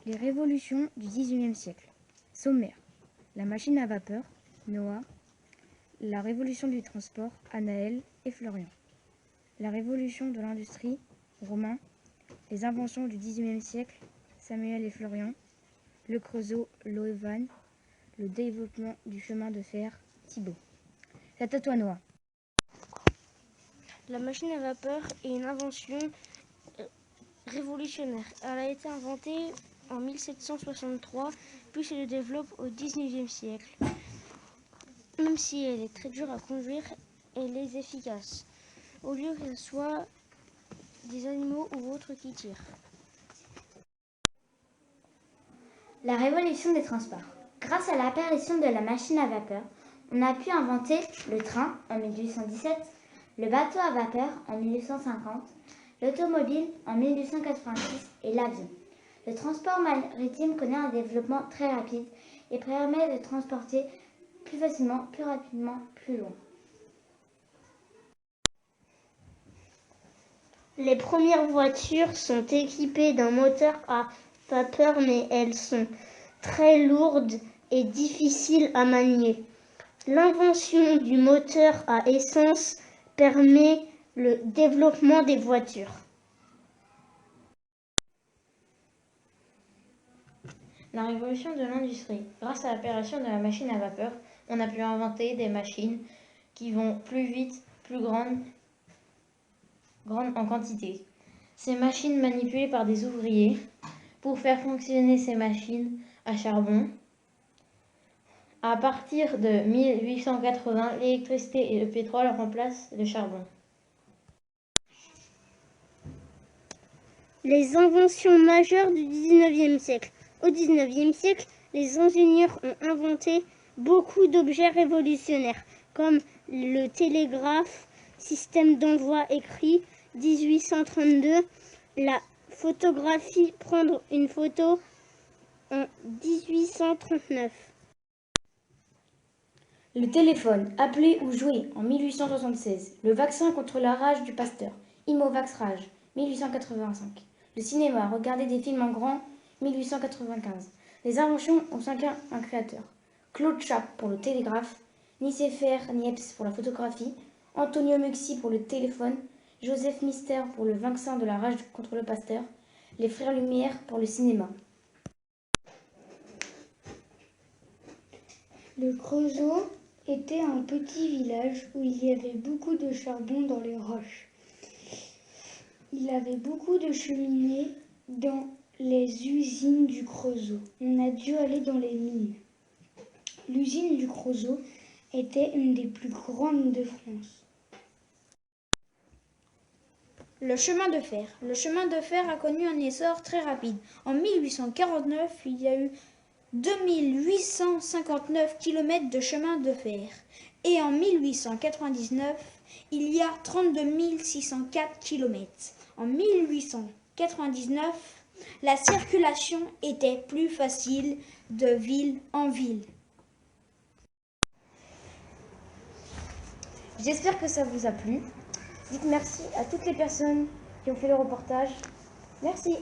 Les révolutions du XVIIIe siècle. Sommaire. La machine à vapeur, Noah. La révolution du transport, Anaël et Florian. La révolution de l'industrie, Romain. Les inventions du XIXe siècle, Samuel et Florian. Le creusot, Loevan. Le développement du chemin de fer, Thibaut. C'est à toi, Noah. La machine à vapeur est une invention révolutionnaire. Elle a été inventée en 1763, puis se développe au XIXe siècle. Même si elle est très dure à conduire, elle est efficace, au lieu qu'elle soit des animaux ou autres qui tirent. La révolution des transports. Grâce à l'apparition de la machine à vapeur, on a pu inventer le train en 1817, le bateau à vapeur en 1850, l'automobile en 1886 et l'avion. Le transport maritime connaît un développement très rapide et permet de transporter plus facilement, plus rapidement, plus loin. Les premières voitures sont équipées d'un moteur à vapeur, mais elles sont très lourdes et difficiles à manier. L'invention du moteur à essence permet le développement des voitures. La révolution de l'industrie. Grâce à l'apparition de la machine à vapeur, on a pu inventer des machines qui vont plus vite, plus grandes en quantité. Ces machines manipulées par des ouvriers pour faire fonctionner ces machines à charbon. À partir de 1880, l'électricité et le pétrole remplacent le charbon. Les inventions majeures du XIXe siècle. Au XIXe siècle, les ingénieurs ont inventé beaucoup d'objets révolutionnaires, comme le télégraphe, système d'envoi écrit, 1832, la photographie, prendre une photo, en 1839. Le téléphone, appeler ou jouer en 1876. Le vaccin contre la rage du Pasteur, Imovax Rage, 1885. Le cinéma, regarder des films en grand, 1895. Les inventions ont chacun un créateur. Claude Chappe pour le télégraphe, Nicéphère Niepce pour la photographie, Antonio Muxi pour le téléphone, Joseph Mister pour le vaccin de la rage contre le Pasteur, les frères Lumière pour le cinéma. Le creusot était un petit village où il y avait beaucoup de charbon dans les roches. Il avait beaucoup de cheminées dans les usines du creusot. On a dû aller dans les mines. L'usine du creusot était une des plus grandes de France. Le chemin de fer. Le chemin de fer a connu un essor très rapide. En 1849, il y a eu 2859 km de chemin de fer. Et en 1899, il y a 32 604 km. En 1899, la circulation était plus facile de ville en ville. J'espère que ça vous a plu. Dites merci à toutes les personnes qui ont fait le reportage. Merci.